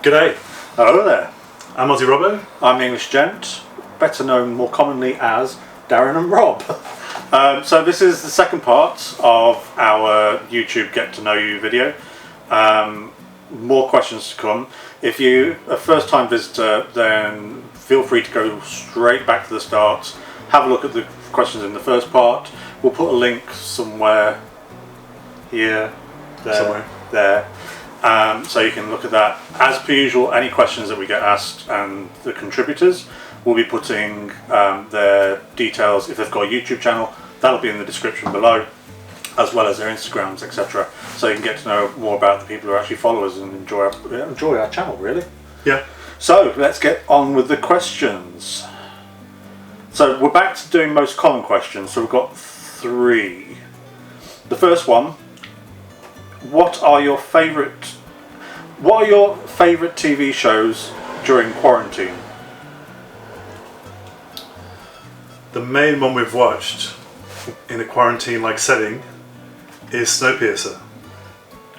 G'day, Hello there. I'm Aussierobbo. I'm English Gent, better known more commonly as Darren and Rob. So this is the second part of our YouTube Get to Know You video. More questions to come. If you're a first time visitor, then feel free to go straight back to the start. Have a look at the questions in the first part. We'll put a link somewhere here, there. So you can look at that. As per usual, any questions that we get asked and the contributors, we'll be putting their details. If they've got a YouTube channel, that'll be in the description below, as well as their Instagrams, etc. So you can get to know more about the people who are actually followers and enjoy our channel, really. Yeah. So let's get on with the questions. So we're back to doing most common questions. So we've got 3. The first one: What are your favourite TV shows during quarantine? The main one we've watched in a quarantine-like setting is Snowpiercer.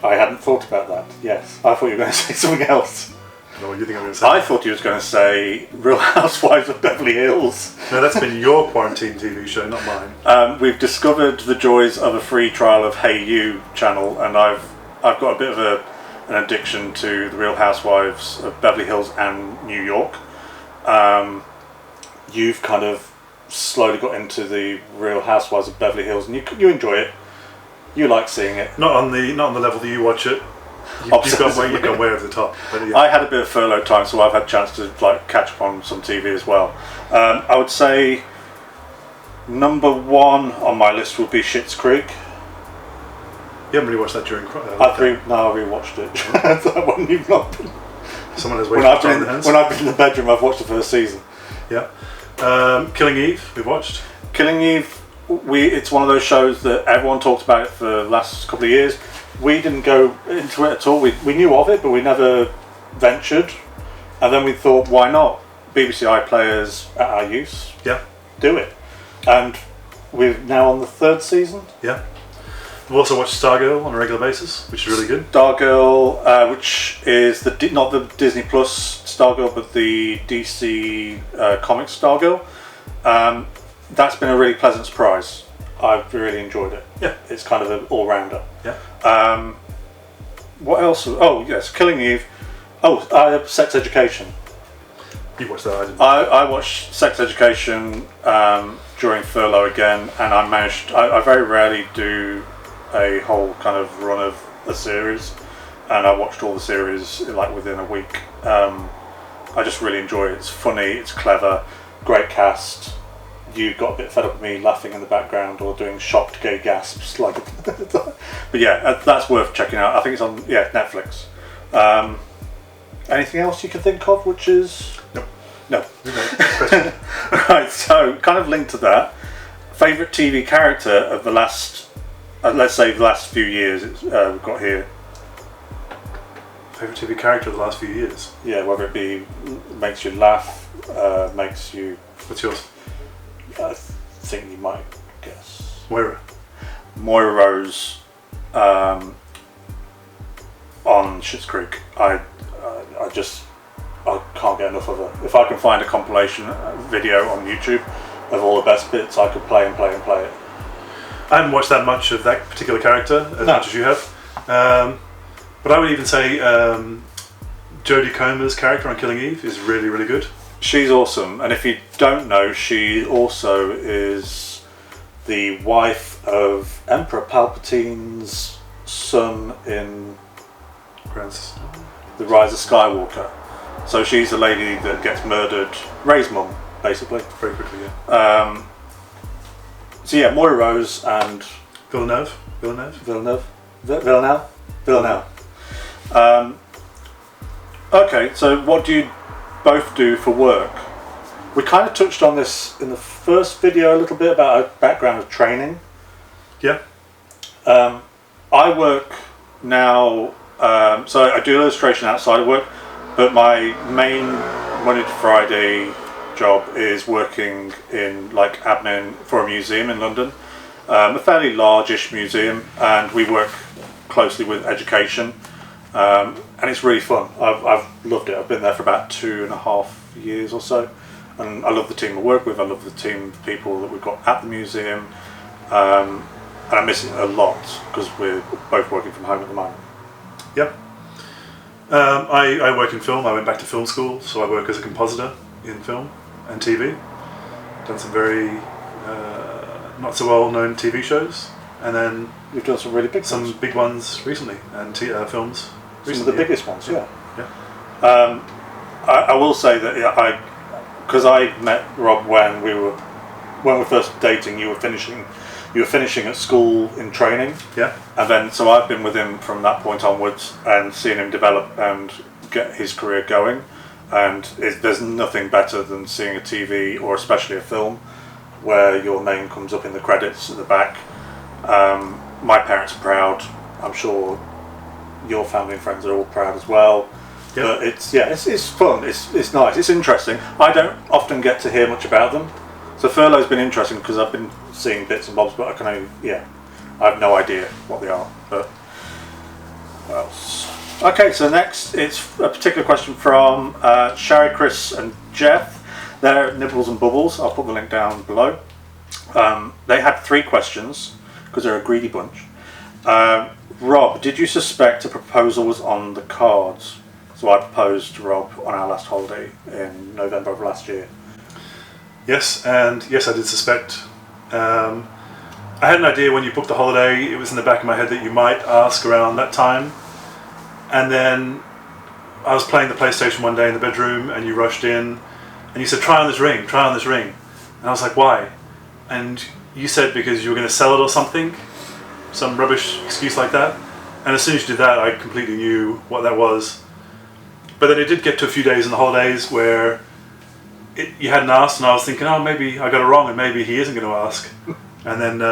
I hadn't thought about that. Yes, I thought you were going to say something else. No, what do you think I'm going to say? I thought you was going to say Real Housewives of Beverly Hills. No, that's been your quarantine TV show, not mine. We've discovered the joys of a free trial of Hey You channel, and I've got a bit of an addiction to the Real Housewives of Beverly Hills and New York. You've kind of slowly got into the Real Housewives of Beverly Hills, and you enjoy it. You like seeing it. Not on the level that you watch it. You've gone way over the top. But yeah. I had a bit of furlough time, so I've had a chance to catch up on some TV as well. I would say number 1 on my list would be Schitt's Creek. You haven't really watched that during I rewatched it. That one you've not been. Someone has wasted time in the hands. When I've been in the bedroom, I've watched the first season. Yeah. Killing Eve, we've watched. Killing Eve, it's one of those shows that everyone talked about it for the last couple of years. We didn't go into it at all. We knew of it, but we never ventured. And then we thought, why not? BBC iPlayers at our use. Yeah. Do it. And we're now on the 3rd season. Yeah. We've also watched Stargirl on a regular basis, which is really good. Stargirl, which is not the Disney Plus Stargirl, but the DC Comics Stargirl. That's been a really pleasant surprise. I've really enjoyed it. Yeah. It's kind of an all-rounder. Yeah. What else? Oh, yes, Killing Eve. Sex Education. You watched that, I didn't. I watched Sex Education during furlough again, and I very rarely do a whole kind of run of a series, and I watched all the series within a week. I just really enjoy it. It's funny, it's clever, great cast. You got a bit fed up with me laughing in the background or doing shocked gay gasps, but yeah, that's worth checking out. I think it's on Netflix. Anything else you can think of which is no. Right, so kind of linked to that, favourite TV character of the last let's say the last few years we've got here. Favourite TV character of the last few years? Yeah, whether it be makes you laugh, makes you... What's yours? I think you might guess. Moira Rose on Schitt's Creek. I can't get enough of her. If I can find a compilation video on YouTube of all the best bits, I could play it. I haven't watched that much of that particular character much as you have. But I would even say Jodie Comer's character on Killing Eve is really, really good. She's awesome, and if you don't know, she also is the wife of Emperor Palpatine's son in The Rise of Skywalker. So she's the lady that gets murdered, Rey's mum, basically. Very quickly, yeah. So yeah, Moira Rose and Villeneuve. Okay, so what do you both do for work? We kind of touched on this in the first video a little bit about our background of training. Yeah. I work now, so I do illustration outside of work, but my main Monday to Friday job is working in admin for a museum in London, a fairly large-ish museum, and we work closely with education. and it's really fun. I've loved it. I've been there for about 2.5 years or so, and I love the team I work with. I love the team of people that we've got at the museum, and I miss it a lot because we're both working from home at the moment. Yep. I work in film. I went back to film school, so I work as a compositor in film and TV. Done some very not so well known TV shows, and then You've done some really big ones. big ones recently, and films. Some of the biggest ones, yeah. Yeah. I will say that because I met Rob when we were first dating. You were finishing at school in training. Yeah. And then so I've been with him from that point onwards and seeing him develop and get his career going. And there's nothing better than seeing a TV or especially a film where your name comes up in the credits at the back. My parents are proud. I'm sure your family and friends are all proud as well. Yep. But it's fun. It's nice. It's interesting. I don't often get to hear much about them. So Furlough's been interesting because I've been seeing bits and bobs, but I have no idea what they are. But what else? Okay, so next it's a particular question from Sherry, Chris, and Jeff. They're at Nibbles and Bubbles. I'll put the link down below. They had 3 questions because they're a greedy bunch. Rob, did you suspect a proposal was on the cards? So I proposed to Rob on our last holiday in November of last year. Yes, and yes, I did suspect. I had an idea when you booked the holiday. It was in the back of my head that you might ask around that time. And then I was playing the PlayStation one day in the bedroom, and you rushed in, and you said, try on this ring. And I was like, why? And you said because you were going to sell it or something, some rubbish excuse like that. And as soon as you did that, I completely knew what that was. But then it did get to a few days in the holidays where you hadn't asked, and I was thinking, oh, maybe I got it wrong, and maybe he isn't going to ask. And then,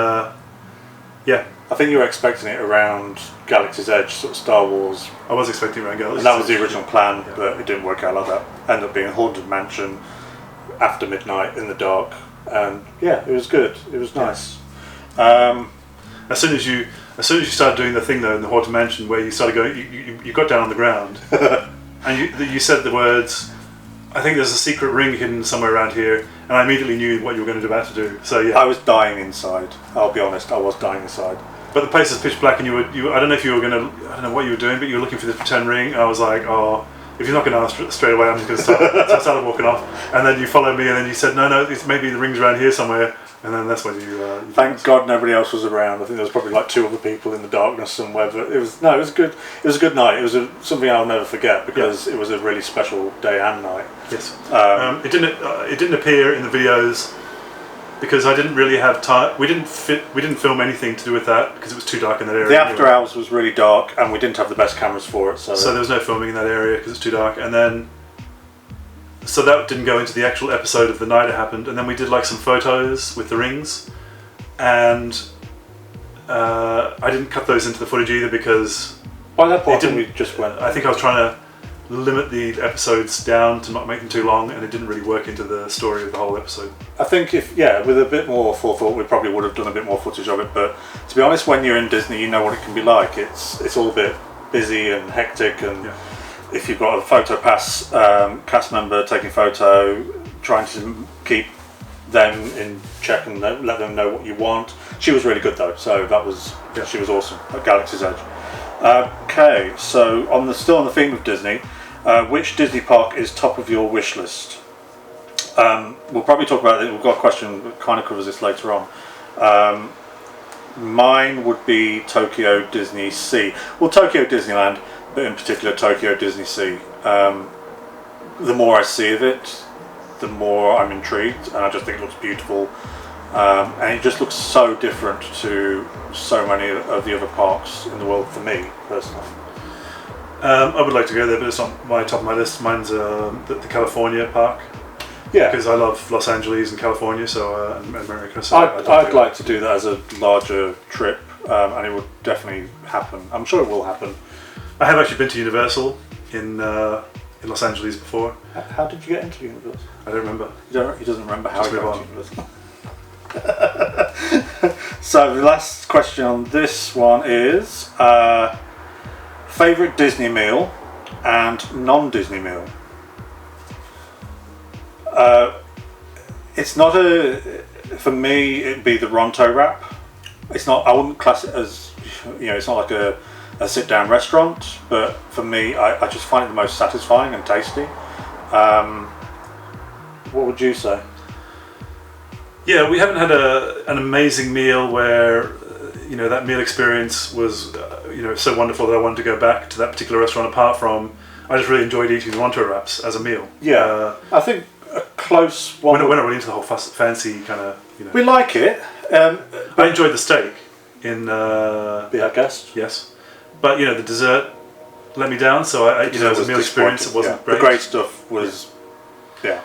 I think you were expecting it around Galaxy's Edge, sort of Star Wars. I was expecting around Galaxy's And that was the Edge. original plan, but it didn't work out like that. Ended up being a haunted mansion after midnight in the dark, and it was good. It was nice. As soon as you started doing the thing though in the haunted mansion where you started going, you got down on the ground, and you said the words, I think there's a secret ring hidden somewhere around here, and I immediately knew what you were about to do. So yeah, I was dying inside. I'll be honest, I was dying inside. But the place is pitch black, and you I don't know if you were gonna, I don't know what you were doing, but you were looking for the pretend ring, and I was like, oh, if you're not gonna ask straight away, I'm just gonna start. So I started walking off, and then you followed me, and then you said, no, maybe the ring's around here somewhere, and then that's when you Thank God nobody else was around. I think there was probably like 2 other people in the darkness somewhere. But it was good. It was a good night. It was something I'll never forget because it was a really special day and night. Yes. It didn't appear in the videos because I didn't really have time. We didn't film anything to do with that because it was too dark in that area. The after hours was really dark, and we didn't have the best cameras for it. So there was no filming in that area because it's too dark. And then, so that didn't go into the actual episode of the night it happened. And then we did like some photos with the rings, and I didn't cut those into the footage either because by that point we just went. I think I was trying to limit the episodes down to not make them too long, and it didn't really work into the story of the whole episode. I think with a bit more forethought, we probably would have done a bit more footage of it. But to be honest, when you're in Disney, you know what it can be like. It's all a bit busy and hectic, and if you've got a photo pass cast member taking photo, trying to keep them in check and let them know what you want. She was really good though, so she was awesome at Galaxy's Edge. Okay, so still on the theme of Disney, which Disney park is top of your wish list? We'll probably talk about it. We've got a question that kind of covers this later on. Mine would be Tokyo Disney Sea. Well, Tokyo Disneyland, but in particular Tokyo Disney Sea. The more I see of it, the more I'm intrigued, and I just think it looks beautiful. And it just looks so different to so many of the other parks in the world for me, personally. I would like to go there, but it's not my top of my list. Mine's the California park. Yeah. Because I love Los Angeles and California, and America. So I'd like to do that as a larger trip, and it would definitely happen. I'm sure it will happen. I have actually been to Universal in Los Angeles before. How did you get into Universal? I don't remember. He doesn't remember how he got into Universal. So the last question on this one is Favourite Disney meal and non-Disney meal. It's not for me, it'd be the Ronto wrap. It's not, I wouldn't class it as, it's not like a sit-down restaurant, but for me, I just find it the most satisfying and tasty. What would you say? Yeah, we haven't had an amazing meal where, that meal experience was, so wonderful that I wanted to go back to that particular restaurant. Apart from, I just really enjoyed eating the Ronto wraps as a meal. Yeah, I think a close one. We're not really into the whole fancy kind of, We like it. I enjoyed the steak in. Be our guest. Yes, but the dessert let me down. So as a meal experience, it wasn't great. The great stuff was, yeah.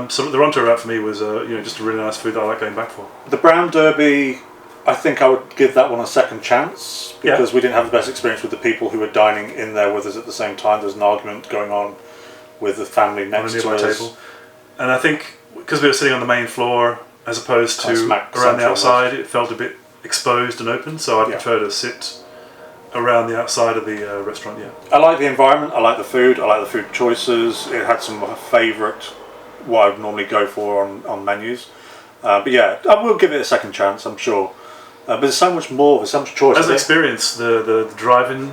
So the Ronto wrap for me was, just a really nice food that I like going back for. The Brown Derby, I think I would give that one a second chance because we didn't have the best experience with the people who were dining in there with us at the same time. There's an argument going on with the family next to us. Table. And I think because we were sitting on the main floor as opposed to around the outside, it felt a bit exposed and open. So I prefer to sit around the outside of the restaurant. Yeah, I like the environment. I like the food. I like the food choices. It had some of my favourite, what I would normally go for on menus. But yeah, I will give it a second chance, I'm sure. But there's so much more. There's so much choice. As an experience, the drive-in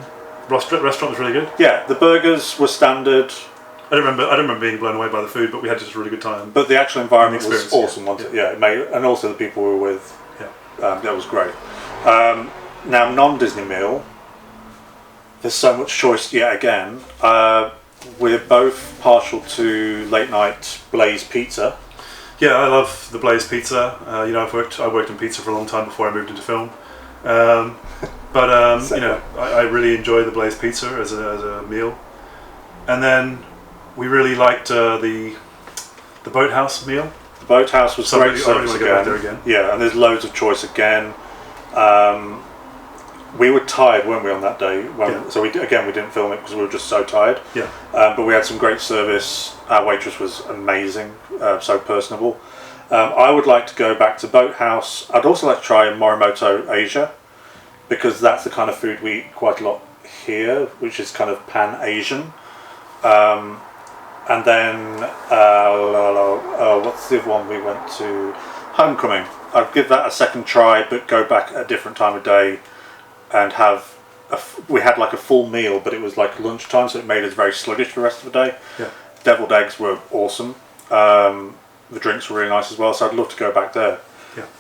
restaurant was really good. Yeah, the burgers were standard. I don't remember being blown away by the food, but we had just a really good time. But the actual environment was awesome, wasn't it? Yeah, it made, and also the people we were with. Yeah, that was great. Now, non-Disney meal. There's so much choice yet again. We're both partial to late night Blaze Pizza. Yeah, I love the Blaze Pizza. I worked in pizza for a long time before I moved into film. I really enjoy the Blaze Pizza as a meal. And then we really liked the Boathouse meal. The Boathouse was great. I really want to go back there again. Yeah, and there's loads of choice again. We were tired, weren't we, on that day? So we didn't film it because we were just so tired. Yeah. But we had some great service. Our waitress was amazing, so personable. I would like to go back to Boathouse. I'd also like to try Morimoto Asia because that's the kind of food we eat quite a lot here, which is kind of Pan-Asian. And then, what's the other one we went to? Homecoming. I'd give that a second try, but go back at a different time of day and have we had like a full meal, but it was like lunchtime, so it made us very sluggish for the rest of the day. Yeah. Deviled eggs were awesome. The drinks were really nice as well, so I'd love to go back there.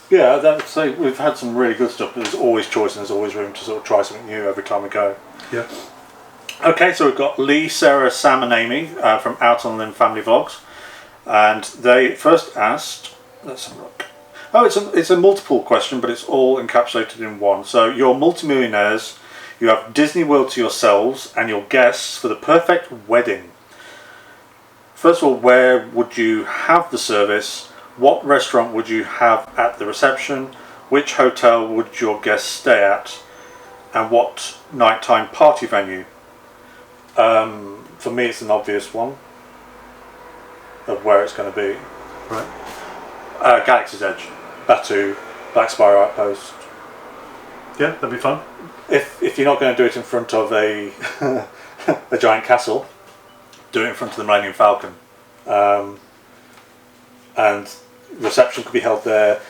Yeah, so we've had some really good stuff, but there's always choice and there's always room to sort of try something new every time we go. Yeah. Okay, so we've got Lee, Sarah, Sam and Amy from Out on Limb Family Vlogs, and they first asked, let's have a look. Oh, it's a multiple question, but it's all encapsulated in one. So you're multimillionaires, you have Disney World to yourselves and your guests for the perfect wedding. First of all, where would you have the service? What restaurant would you have at the reception? Which hotel would your guests stay at? And what nighttime party venue? For me, it's an obvious one of where it's going to be. Right. Galaxy's Edge, Batu, Black Spire Outpost. Yeah, that'd be fun. If you're not going to do it in front of a a giant castle, do it in front of the Millennium Falcon. And reception could be held there,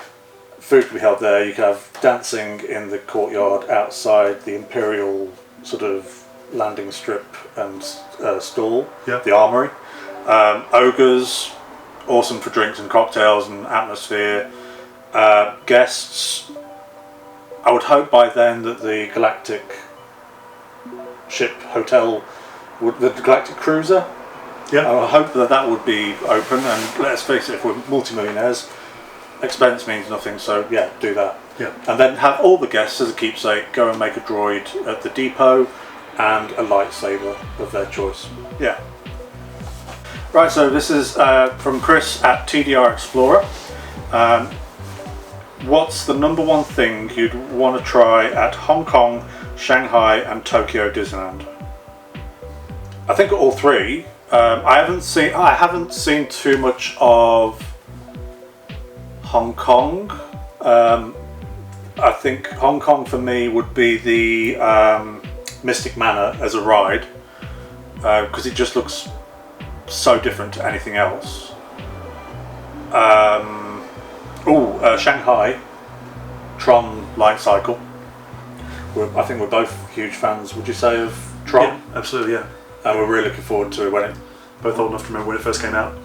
food could be held there, you could have dancing in the courtyard outside the Imperial sort of landing strip and stall, the armory. Ogres, awesome for drinks and cocktails and atmosphere. Guests, I would hope by then that the Galactic ship hotel, the Galactic Cruiser, I hope that would be open, and let's face it, if we're multimillionaires, expense means nothing, so yeah, do that. Yeah. And then have all the guests as a keepsake go and make a droid at the depot and a lightsaber of their choice. Yeah. Right, so this is from Chris at TDR Explorer. What's the number one thing you'd want to try at Hong Kong, Shanghai and Tokyo Disneyland? I think all three. I haven't seen too much of Hong Kong. I think Hong Kong for me would be the Mystic Manor as a ride because it just looks so different to anything else. Shanghai Tron Light Cycle. I think we're both huge fans, would you say, of Tron? Yeah, absolutely, yeah. And we're really looking forward to when it... Both old enough to remember when it first came out.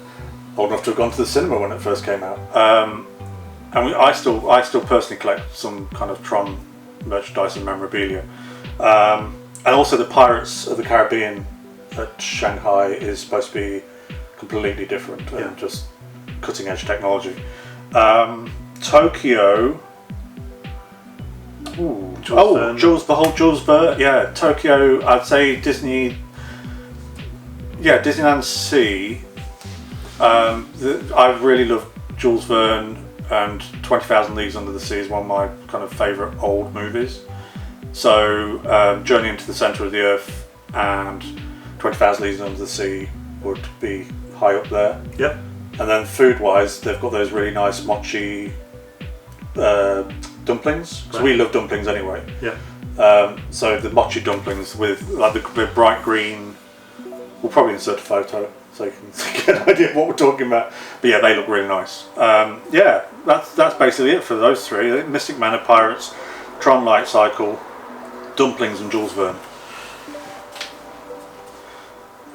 Old enough to have gone to the cinema when it first came out. I still personally collect some kind of Tron merchandise and memorabilia. And also the Pirates of the Caribbean at Shanghai is supposed to be completely different and just cutting edge technology. Tokyo... Jules Verne. Yeah, Tokyo. I'd say Disney. Yeah, Disneyland Sea. I really love Jules Verne, and 20,000 Leagues Under the Sea is one of my kind of favourite old movies. So Journey into the Centre of the Earth and 20,000 Leagues Under the Sea would be high up there. Yep. And then food-wise, they've got those really nice mochi dumplings. So we love dumplings anyway. Yeah. So the mochi dumplings with like the bright green. We'll probably insert a photo so you can get an idea of what we're talking about. But yeah, they look really nice. Yeah, that's basically it for those three: Mystic Manor, Pirates, Tron Light Cycle, dumplings, and Jules Verne.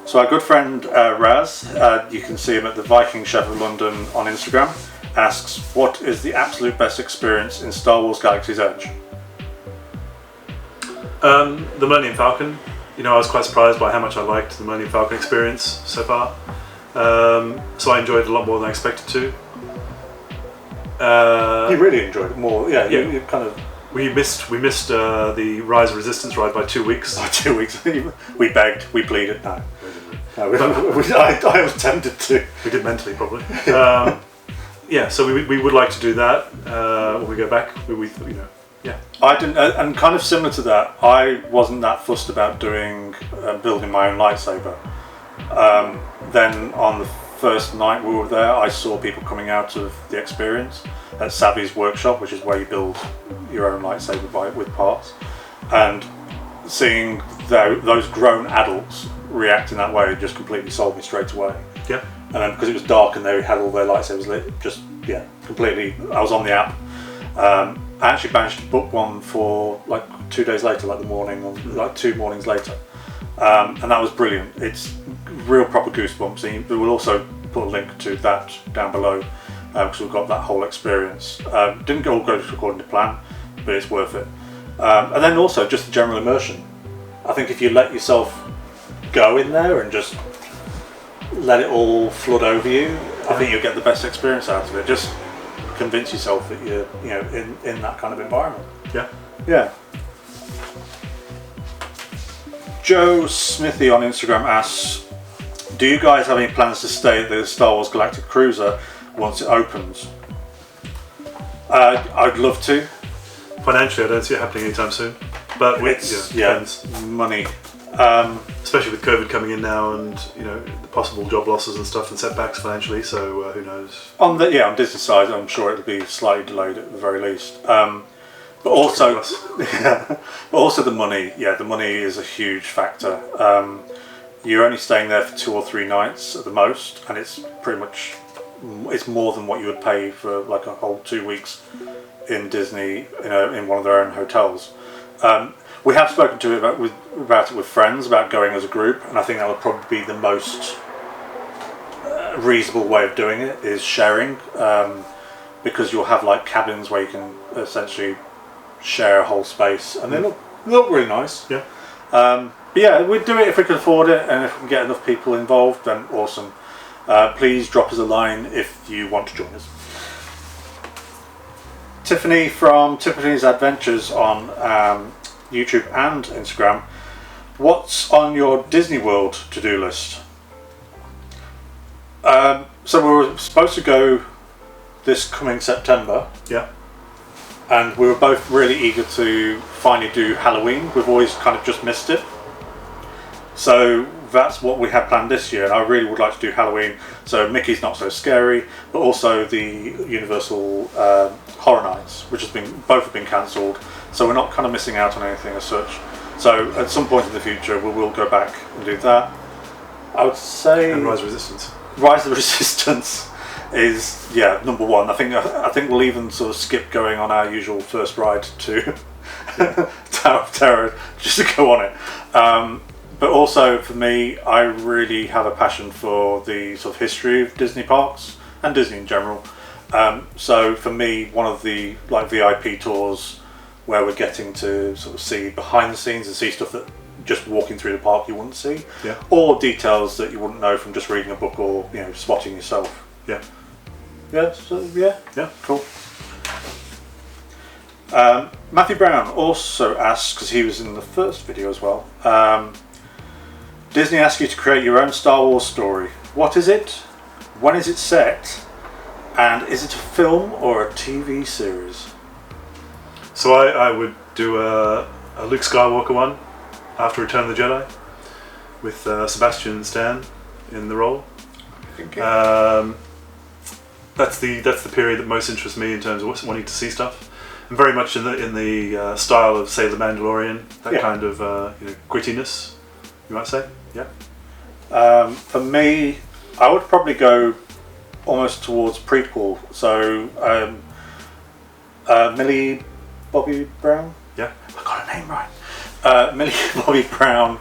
So our good friend Raz, you can see him at the Viking Chef of London on Instagram, asks, what is the absolute best experience in Star Wars Galaxy's Edge? The Millennium Falcon. You know, I was quite surprised by how much I liked the Millennium Falcon experience so far. So I enjoyed it a lot more than I expected to. You really enjoyed it more, yeah. You kind of. We missed the Rise of Resistance ride by 2 weeks. By 2 weeks, we begged, we pleaded. No, I was tempted to. We did mentally, probably. Yeah, so we would like to do that when we go back. Yeah. I didn't, and kind of similar to that, I wasn't that fussed about building my own lightsaber. Then on the first night we were there, I saw people coming out of the experience at Savvy's workshop, which is where you build your own lightsaber with parts, and seeing those grown adults react in that way just completely sold me straight away. Yeah. And then because it was dark and they had all their lightsabers lit, just completely. I was on the app. I actually managed to book one for like 2 days later, like the morning, or like 2 mornings later, and that was brilliant. It's real proper goosebumps. And we will also put a link to that down below because we've got that whole experience. Didn't all go according to plan, but it's worth it. And then also just the general immersion. I think if you let yourself go in there and just let it all flood over you, I think you'll get the best experience out of it. Just convince yourself that you're in that kind of environment. Yeah. Joe Smithy on Instagram asks, do you guys have any plans to stay at the Star Wars Galactic Cruiser once it opens? I'd love to. Financially, I don't see it happening anytime soon. But depends. Money. Especially with COVID coming in now, and the possible job losses and stuff and setbacks financially. So who knows? On Disney side, I'm sure it'll be slightly delayed at the very least. But also the money. Yeah, the money is a huge factor. You're only staying there for 2 or 3 nights at the most, and it's more than what you would pay for like a whole 2 weeks in Disney, in one of their own hotels. We have spoken to about it with friends about going as a group, and I think that would probably be the most reasonable way of doing it, is sharing, because you'll have like cabins where you can essentially share a whole space, and they look really nice. Yeah. But yeah, we'd do it if we could afford it, and if we can get enough people involved, then awesome. Please drop us a line if you want to join us. Tiffany from Tiffany's Adventures on YouTube and Instagram. What's on your Disney World to-do list? So we were supposed to go this coming September. Yeah. And we were both really eager to finally do Halloween. We've always kind of just missed it. So that's what we had planned this year, and I really would like to do Halloween. So Mickey's Not So Scary, but also the Universal Horror Nights, which both have been cancelled. So we're not kind of missing out on anything as such. So at some point in the future, we will go back and do that. I would say And Rise of Resistance. Rise of the Resistance is number one. I think we'll even sort of skip going on our usual first ride to Tower of Terror just to go on it. But also for me, I really have a passion for the sort of history of Disney parks and Disney in general. So for me, one of the like VIP tours where we're getting to sort of see behind the scenes and see stuff that just walking through the park you wouldn't see, or details that you wouldn't know from just reading a book or spotting yourself. Cool. Matthew Brown also asks, because he was in the first video as well, Disney asks you to create your own Star Wars story. What is it? When is it set? And is it a film or a TV series? So I would do a Luke Skywalker one after Return of the Jedi with Sebastian Stan in the role. That's the period that most interests me in terms of wanting to see stuff. And very much in the style of, say, The Mandalorian, that kind of grittiness, you might say. For me, I would probably go almost towards prequel. So Millie Bobby Brown. I got her name right. Millie Bobby Brown.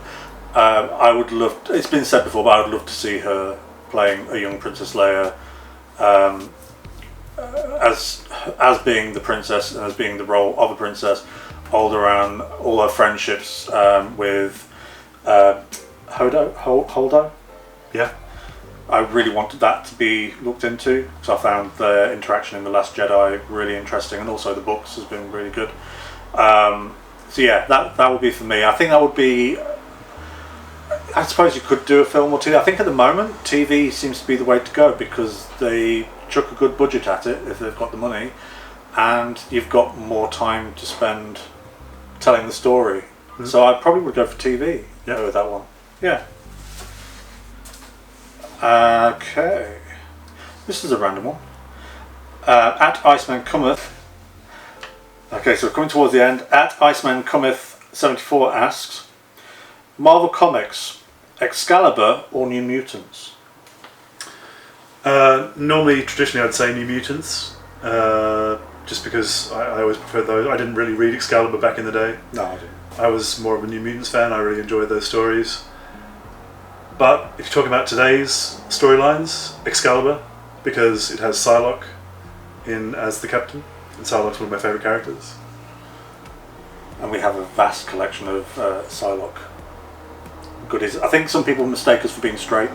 I would love. It's been said before, but I would love to see her playing a young Princess Leia, as being the princess and as being the role of a princess, all around all her friendships with Holdo. I really wanted that to be looked into because I found the interaction in The Last Jedi really interesting, and also the books has been really good. That would be for me. I think that would be. I suppose you could do a film or two. I think at the moment TV seems to be the way to go because they chuck a good budget at it if they've got the money, and you've got more time to spend telling the story. So I probably would go for TV with that one. Okay, this is a random one. At Iceman Cometh. Okay, so we're coming towards the end. At Iceman Cometh 74 asks, Marvel Comics, Excalibur or New Mutants? Normally, traditionally, I'd say New Mutants, just because I always preferred those. I didn't really read Excalibur back in the day. No, I didn't. I was more of a New Mutants fan. I really enjoyed those stories. But if you're talking about today's storylines, Excalibur, because it has Psylocke in as the captain, and Psylocke's one of my favourite characters. And we have a vast collection of Psylocke goodies. I think some people mistake us for being straight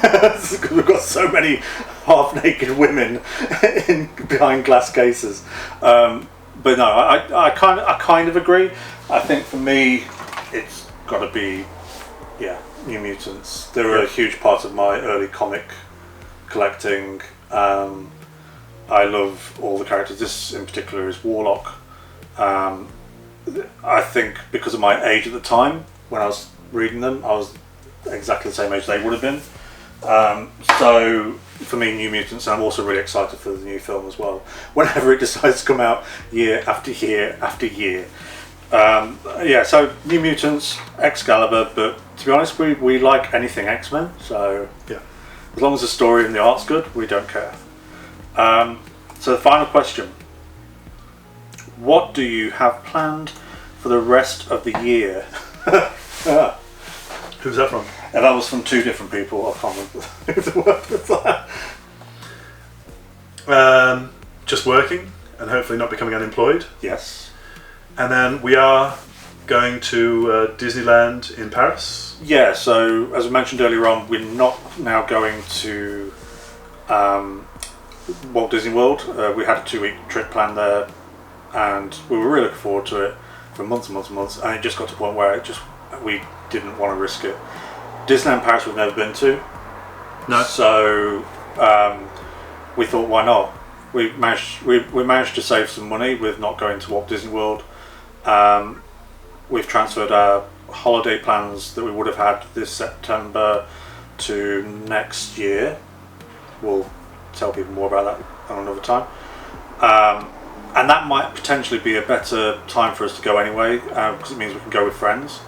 because we've got so many half-naked women behind glass cases. But no, I kind of agree. I think for me, it's got to be New Mutants. They were a huge part of my early comic collecting. I love all the characters. This in particular is Warlock. I think because of my age at the time when I was reading them, I was exactly the same age they would have been. So for me, New Mutants, and I'm also really excited for the new film as well. Whenever it decides to come out year after year after year. So New Mutants, Excalibur, but to be honest, we like anything X-Men, so as long as the story and the art's good, we don't care. So the final question. What do you have planned for the rest of the year? Who's that from? And that was from two different people. I can't remember who the word was that. Just working and hopefully not becoming unemployed. Yes. And then we are going to Disneyland in Paris. Yeah, so as I mentioned earlier on, we're not now going to Walt Disney World. We had a 2-week trip planned there and we were really looking forward to it for months and months and months, and it just got to a point where we didn't want to risk it. Disneyland Paris we've never been to. No. So we thought, why not? We managed to save some money with not going to Walt Disney World. We've transferred our holiday plans that we would have had this September to next year. We'll tell people more about that on another time. and that might potentially be a better time for us to go anyway, because it means we can go with friends.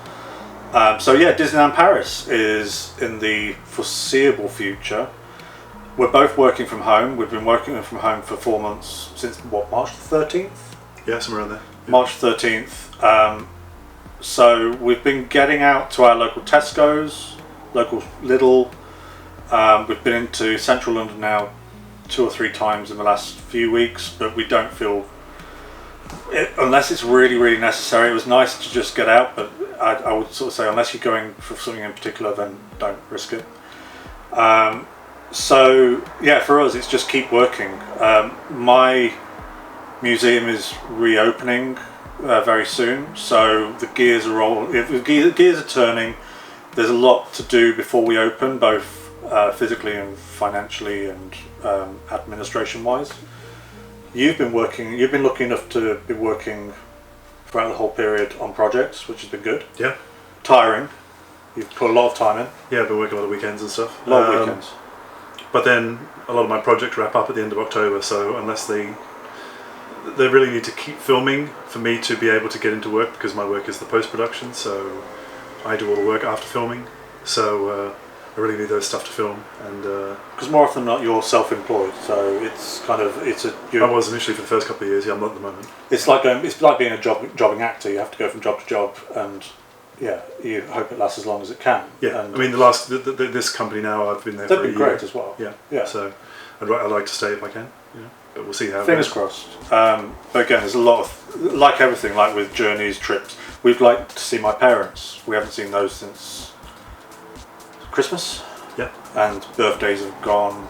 So yeah, Disneyland Paris is in the foreseeable future. We're both working from home. We've been working from home for 4 months since March the 13th? Yeah, somewhere around there. Yeah. March 13th. So we've been getting out to our local Tesco's, local Lidl. We've been into central London now 2 or 3 times in the last few weeks, but we don't feel unless it's really, really necessary. It was nice to just get out, but I would sort of say unless you're going for something in particular, then don't risk it. So yeah, for us it's just keep working. My museum is reopening very soon, so the gears are turning. There's a lot to do before we open, both physically and financially and administration wise. You've been lucky enough to be working throughout the whole period on projects, which has been good. Yeah. Tiring. You've put a lot of time in. Yeah, I've been working a lot of weekends and stuff. A lot of weekends. But then a lot of my projects wrap up at the end of October, so unless they really need to keep filming for me to be able to get into work, because my work is the post-production, so I do all the work after filming. So I really need those stuff to film, and because more often than not you're self-employed, so it's kind of I was initially for the first couple of years. Yeah, I'm not at the moment. It's like being a jobbing actor. You have to go from job to job, and yeah, you hope it lasts as long as it can. Yeah, and I mean this company now, I've been there they've for a been year. great as well. Yeah, yeah. So I'd like to stay if I can. Yeah, but we'll see how. Fingers crossed. But again, there's a lot of, like everything, like with journeys, trips. We'd like to see my parents. We haven't seen those since Christmas. Yeah. And birthdays have gone,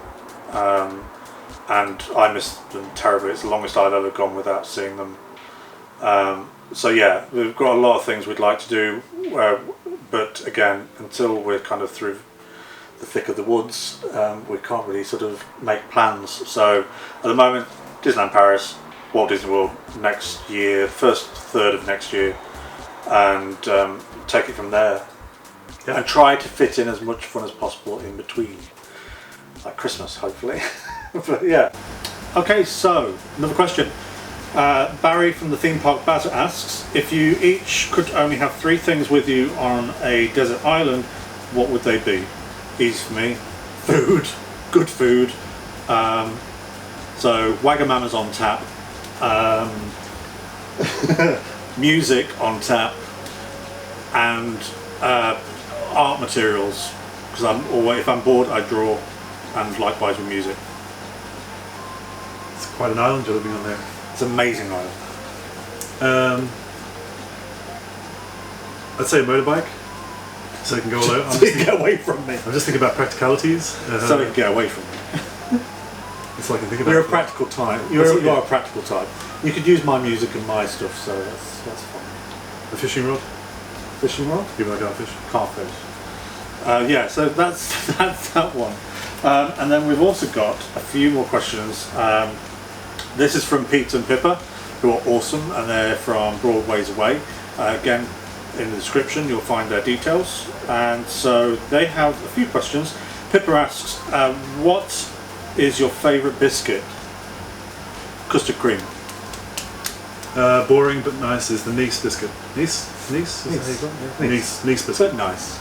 and I miss them terribly. It's the longest I've ever gone without seeing them. So yeah, we've got a lot of things we'd like to do, but again, until we're kind of through the thick of the woods, we can't really sort of make plans. So at the moment, Disneyland Paris, Walt Disney World next year, first third of next year, and take it from there. Yeah. And try to fit in as much fun as possible in between, like Christmas, hopefully. But yeah. Okay, so another question. Barry from the Theme Park Bazar asks, if you each could only have 3 things with you on a desert island, what would they be? Easy for me. Food. Good food. So Wagamama's on tap. Music on tap. And art materials, because if I'm bored I draw, and likewise with music. It's quite an island you're living on there. It's an amazing island. I'd say a motorbike, so you can go all out. So you can get away from me. I'm just thinking about practicalities. So you can get away from me. It's like I think about. You're a practical type. You are a practical type. You could use my music and my stuff, so that's fine. A fishing rod. Fishing rod? People like our fish. Can't fish. Yeah, so that's that one. And then we've also got a few more questions. This is from Pete and Pippa, who are awesome, and they're from Broadways Away. Again, in the description you'll find their details. And so they have a few questions. Pippa asks, what is your favourite biscuit? Custard cream. Boring but nice is the Nice biscuit. Nice? Is that how you got it? Nice biscuit. So nice.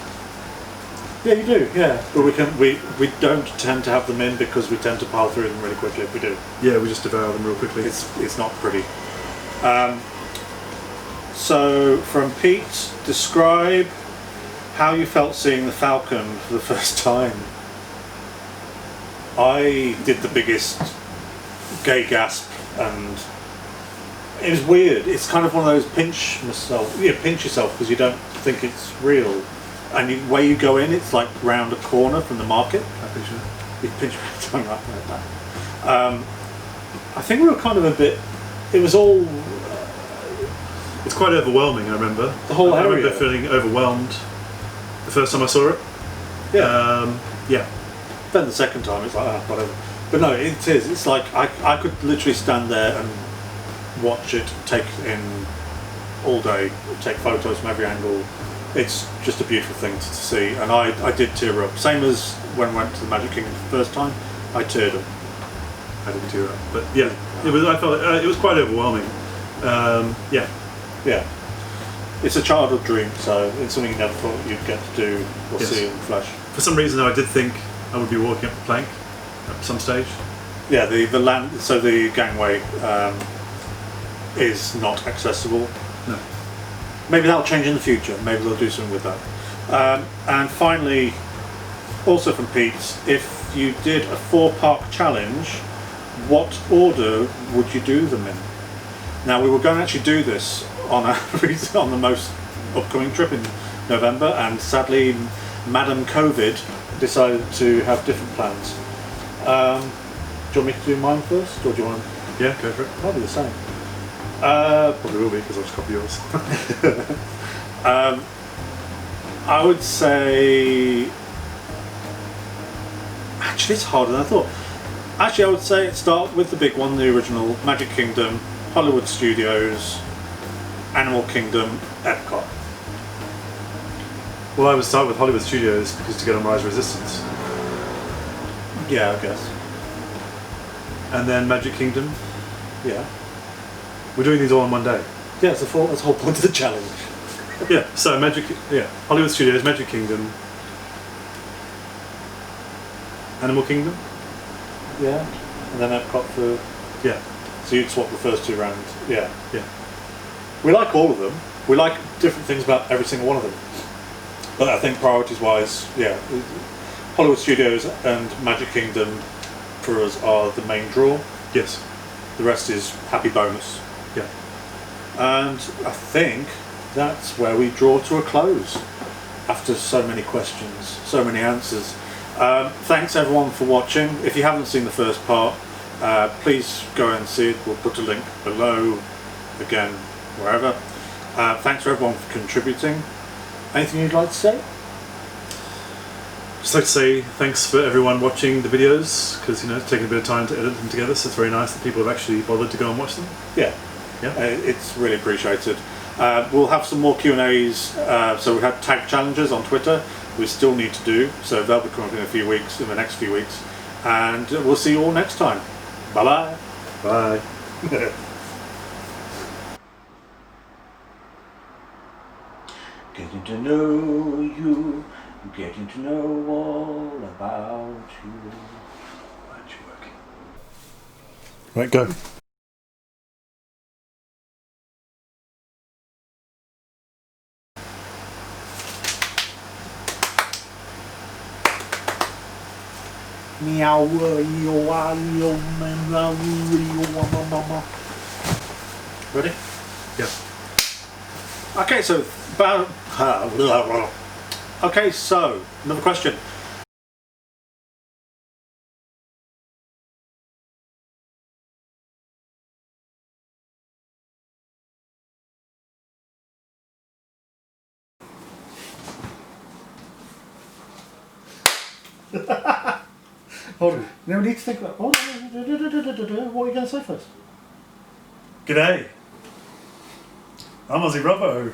Yeah, you do. Yeah, but we don't tend to have them in because we tend to pile through them really quickly. If we do, yeah, we just devour them real quickly. It's not pretty. So from Pete, describe how you felt seeing the Falcon for the first time. I did the biggest gay gasp, and it was weird. It's kind of one of those pinch yourself because you don't think it's real. And the way you go in, it's like round a corner from the market. I picture it. You pinch around something like that. I think we were kind of a bit. It was all. It's quite overwhelming. I remember The whole I area. remember feeling overwhelmed the first time I saw it. Yeah. Yeah. Then the second time, it's like whatever. But no, it is. It's like I could literally stand there and watch it, take it in all day, take photos from every angle. It's just a beautiful thing to see, and I did tear up. Same as when I went to the Magic Kingdom for the first time, I teared up. I didn't do that, but yeah, It was. I felt it was quite overwhelming. Yeah. Yeah. It's a childhood dream, so it's something you never thought you'd get to do or see in the flesh. For some reason, though, I did think I would be walking up the plank at some stage. Yeah, the land. So the gangway is not accessible. No. Maybe that'll change in the future. Maybe they'll do something with that. And finally, also from Pete, if you did a 4-park challenge, what order would you do them in? Now, we were going to actually do this on on the most upcoming trip in November, and sadly, Madam COVID decided to have different plans. Do you want me to do mine first, or do you want? Yeah, go for it. Probably the same. Probably will be because I'll just copy yours. I would say. Actually, it's harder than I thought. Actually, I would say start with the big one, the original Magic Kingdom, Hollywood Studios, Animal Kingdom, Epcot. Well, I would start with Hollywood Studios because to get on Rise of Resistance, Yeah, I guess. and then Magic Kingdom. Yeah. We're doing these all in one day. Yeah, that's the whole point of the challenge. Yeah. So Hollywood Studios, Magic Kingdom, Animal Kingdom. Yeah. And then Epcot for. Yeah. So you'd swap the first 2 rounds. Yeah. Yeah. We like all of them. We like different things about every single one of them. But I think priorities-wise, yeah, Hollywood Studios and Magic Kingdom for us are the main draw. Yes. The rest is happy bonus. Yeah. And I think that's where we draw to a close after so many questions, so many answers. Thanks everyone for watching. If you haven't seen the first part, please go and see it. We'll put a link below, again, wherever. Thanks for everyone for contributing. Anything you'd like to say? Just like to say thanks for everyone watching the videos because it's taken a bit of time to edit them together, so it's very nice that people have actually bothered to go and watch them. Yeah, Yeah. it's really appreciated. We'll have some more Q&As. So we had tag challenges on Twitter. We still need to do, so they'll be coming up in the next few weeks, and we'll see you all next time. Bye bye. Bye. Getting to know you, getting to know all about you. Why aren't you working? Right, go. Meow. Ready? Yeah. Okay, so another question. Hold on. Now we need to think about what are you going to say first? G'day. I'm Aussierobbo.